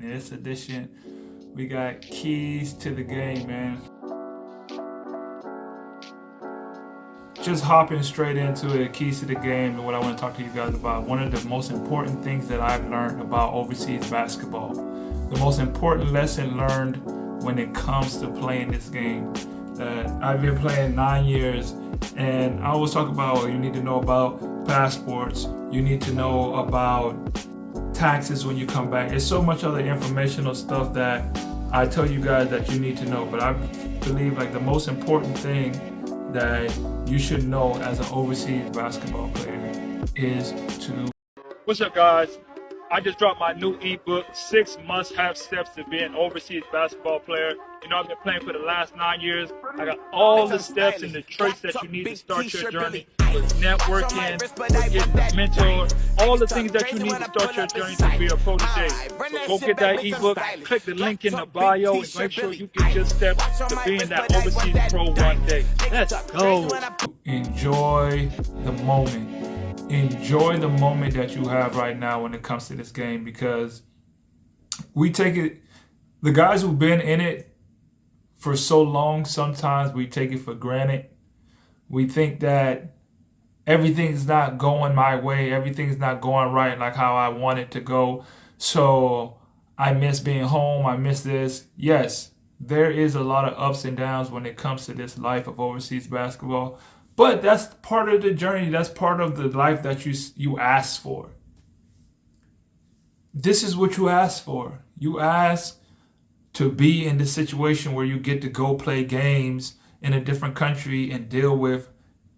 In this edition, we got keys to the game, man. Just hopping straight into it, keys to the game, and what I want to talk to you guys about. One of the most important things that I've learned about overseas basketball. The most important lesson learned when it comes to playing this game. I've been playing 9 years, and I always talk about you need to know about passports, you need to know about taxes when you come back. It's so much other informational stuff that I tell you guys that you need to know, but I believe like the most important thing that you should know as an overseas basketball player is to... What's up, guys? I just dropped my new ebook, 6 must-have steps to be an overseas basketball player. You know, I've been playing for the last 9 years. I got all the steps and the traits that you need to start your journey with networking, with getting a mentor, all the things that you need to start your journey to be a protege. So go get that ebook, click the link in the bio, and make sure you get your steps to being that overseas pro one day. Let's go. Enjoy the moment. Enjoy the moment that you have right now when it comes to this game, because we take it, the guys who've been in it for so long, sometimes we take it for granted. We think that everything's not going my way, everything's not going right like how I want it to go. So I miss being home, I miss this. Yes, there is a lot of ups and downs when it comes to this life of overseas basketball. But that's part of the journey. That's part of the life that you asked for. This is what you asked for. You asked to be in the situation where you get to go play games in a different country and deal with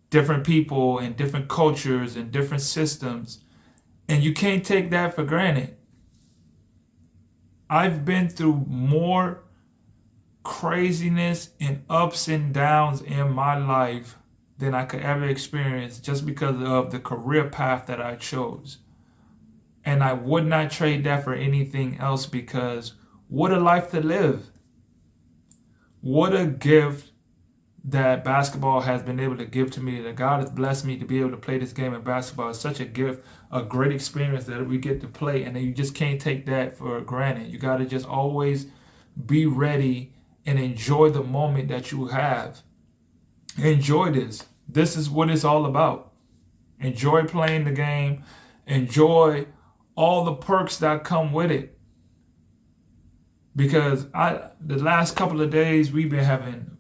different people and different cultures and different systems. And you can't take that for granted. I've been through more craziness and ups and downs in my life than I could ever experience, just because of the career path that I chose. And I would not trade that for anything else, because what a life to live. What a gift that basketball has been able to give to me, that God has blessed me to be able to play this game of basketball. It's such a gift, a great experience that we get to play, and you just can't take that for granted. You got to just always be ready and enjoy the moment that you have. Enjoy this. This is what it's all about. Enjoy playing the game. Enjoy all the perks that come with it. Because the last couple of days we've been having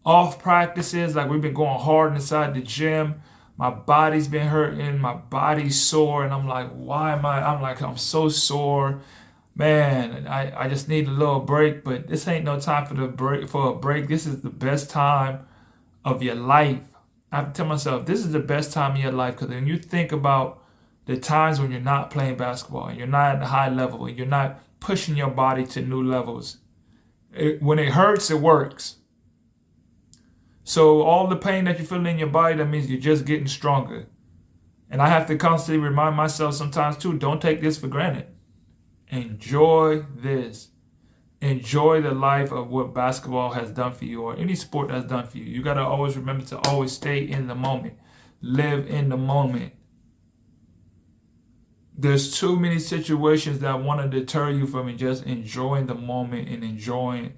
off practices, like we've been going hard inside the gym. My body's been hurting, my body's sore, and I'm like, I'm so sore. Man, I just need a little break, but this ain't no time for a break. This is the best time of your life. I have to tell myself, this is the best time of your life, because when you think about the times when you're not playing basketball and you're not at the high level and you're not pushing your body to new levels, when it hurts, it works. So all the pain that you feel in your body, that means you're just getting stronger. And I have to constantly remind myself sometimes too, don't take this for granted. Enjoy this. Enjoy the life of what basketball has done for you, or any sport has done for you. You got to always remember to always stay in the moment. Live in the moment. There's too many situations that want to deter you from just enjoying the moment and enjoying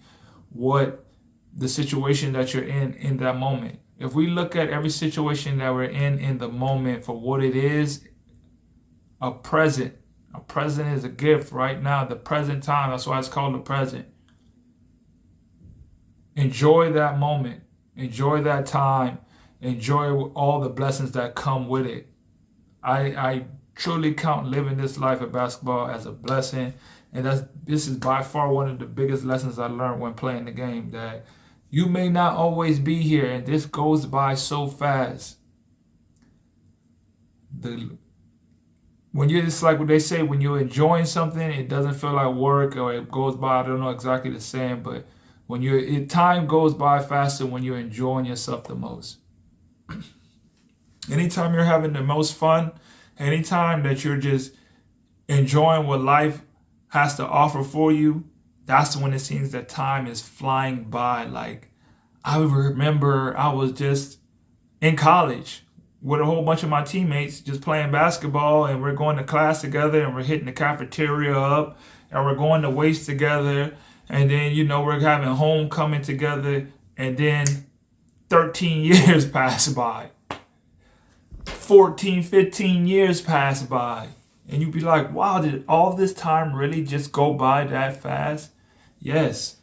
what the situation that you're in that moment. If we look at every situation that we're in the moment for what it is, a present is a gift right now, the present time. That's why it's called the present. Enjoy that moment. Enjoy that time. Enjoy all the blessings that come with it. I truly count living this life of basketball as a blessing. And this is by far one of the biggest lessons I learned when playing the game, that you may not always be here, and this goes by so fast. It's like what they say, when you're enjoying something, it doesn't feel like work, or it goes by, I don't know exactly the saying, but time goes by faster when you're enjoying yourself the most. Anytime you're having the most fun, anytime that you're just enjoying what life has to offer for you, that's when it seems that time is flying by. Like, I remember I was just in college with a whole bunch of my teammates just playing basketball, and we're going to class together, and we're hitting the cafeteria up, and we're going to waste together, and then, you know, we're having homecoming together, and then 13 years pass by. 14, 15 years pass by. And you'd be like, wow, did all this time really just go by that fast? Yes.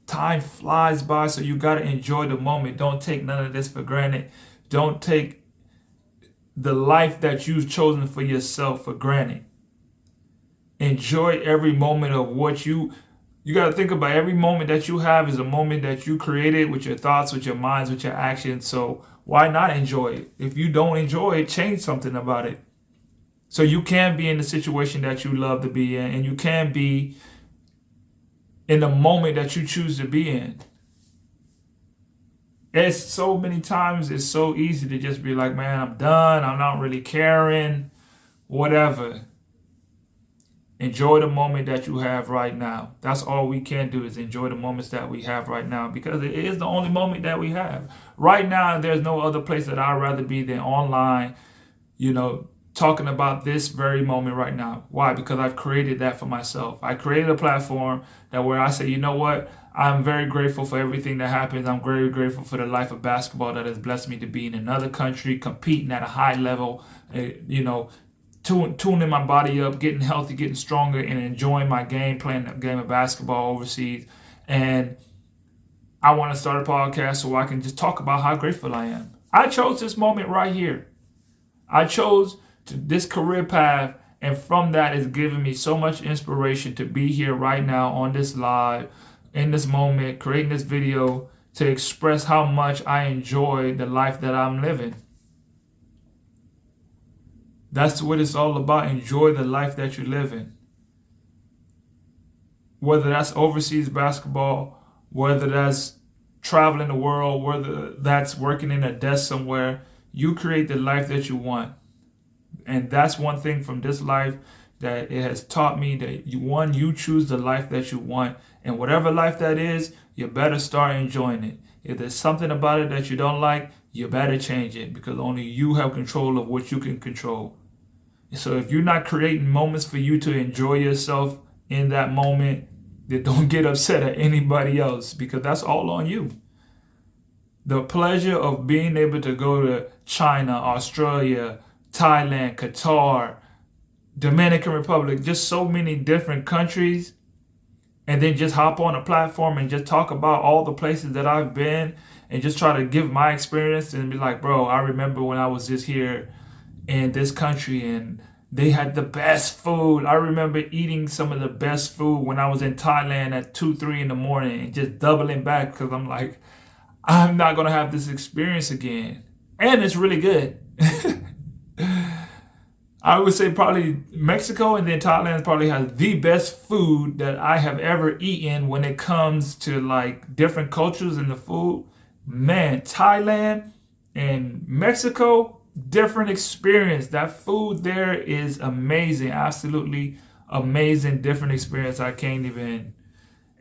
Time flies by, so you got to enjoy the moment. Don't take none of this for granted. Don't take the life that you've chosen for yourself for granted. Enjoy every moment of what you got to think about. Every moment that you have is a moment that you created with your thoughts, with your minds, with your actions. So why not enjoy it? If you don't enjoy it, change something about it. So you can be in the situation that you love to be in, and you can be in the moment that you choose to be in. It's so many times, it's so easy to just be like, man, I'm done. I'm not really caring, whatever. Enjoy the moment that you have right now. That's all we can do, is enjoy the moments that we have right now, because it is the only moment that we have. Right now, there's no other place that I'd rather be than online, you know, talking about this very moment right now. Why? Because I've created that for myself. I created a platform that where I say, you know what? I'm very grateful for everything that happens. I'm very grateful for the life of basketball that has blessed me to be in another country, competing at a high level, you know, tuning my body up, getting healthy, getting stronger, and enjoying my game, playing the game of basketball overseas. And I want to start a podcast so I can just talk about how grateful I am. I chose this moment right here. I chose this career path, and from that is giving me so much inspiration to be here right now on this live, in this moment, creating this video to express how much I enjoy the life that I'm living. That's what it's all about. Enjoy the life that you're living. Whether that's overseas basketball, whether that's traveling the world, whether that's working in a desk somewhere, you create the life that you want. And that's one thing from this life that it has taught me, that you choose the life that you want. And whatever life that is, you better start enjoying it. If there's something about it that you don't like, you better change it, because only you have control of what you can control. So if you're not creating moments for you to enjoy yourself in that moment, then don't get upset at anybody else, because that's all on you. The pleasure of being able to go to China, Australia, Thailand, Qatar, Dominican Republic, just so many different countries, and then just hop on a platform and just talk about all the places that I've been and just try to give my experience and be like, bro, I remember when I was just here in this country and they had the best food. I remember eating some of the best food when I was in Thailand at 2, 3 in the morning and just doubling back, because I'm like, I'm not going to have this experience again. And it's really good. I would say probably Mexico and then Thailand probably has the best food that I have ever eaten when it comes to like different cultures and the food. Man, Thailand and Mexico, different experience. That food there is amazing. Absolutely amazing, different experience. I can't even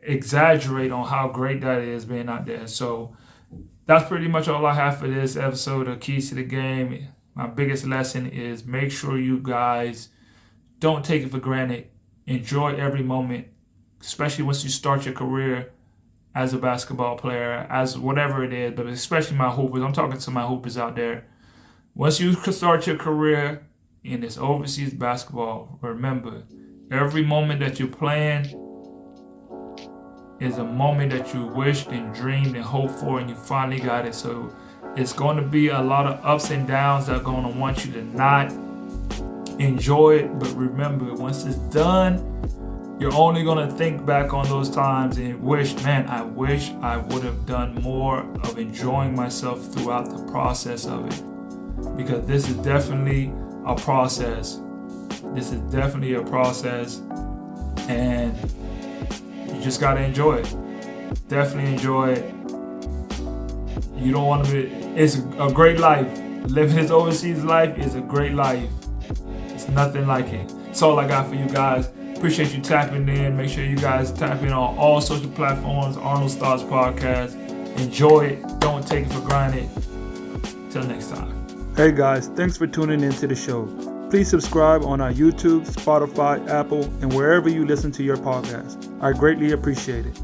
exaggerate on how great that is being out there. So that's pretty much all I have for this episode of Keys to the Game. My biggest lesson is make sure you guys don't take it for granted. Enjoy every moment, especially once you start your career as a basketball player, as whatever it is, but especially my hoopers. I'm talking to my hoopers out there. Once you start your career in this overseas basketball, remember, every moment that you're playing is a moment that you wished and dreamed and hoped for, and you finally got it. So it's going to be a lot of ups and downs that are going to want you to not enjoy it. But remember, once it's done, you're only going to think back on those times and wish I would have done more of enjoying myself throughout the process of it. Because this is definitely a process. And you just got to enjoy it. Definitely enjoy it. You don't want to be, it's a great life. Living this overseas life is a great life. It's nothing like it. That's all I got for you guys. Appreciate you tapping in. Make sure you guys tap in on all social platforms, Arnold's Thoughts Podcast. Enjoy it. Don't take it for granted. Till next time. Hey guys, thanks for tuning into the show. Please subscribe on our YouTube, Spotify, Apple, and wherever you listen to your podcast. I greatly appreciate it.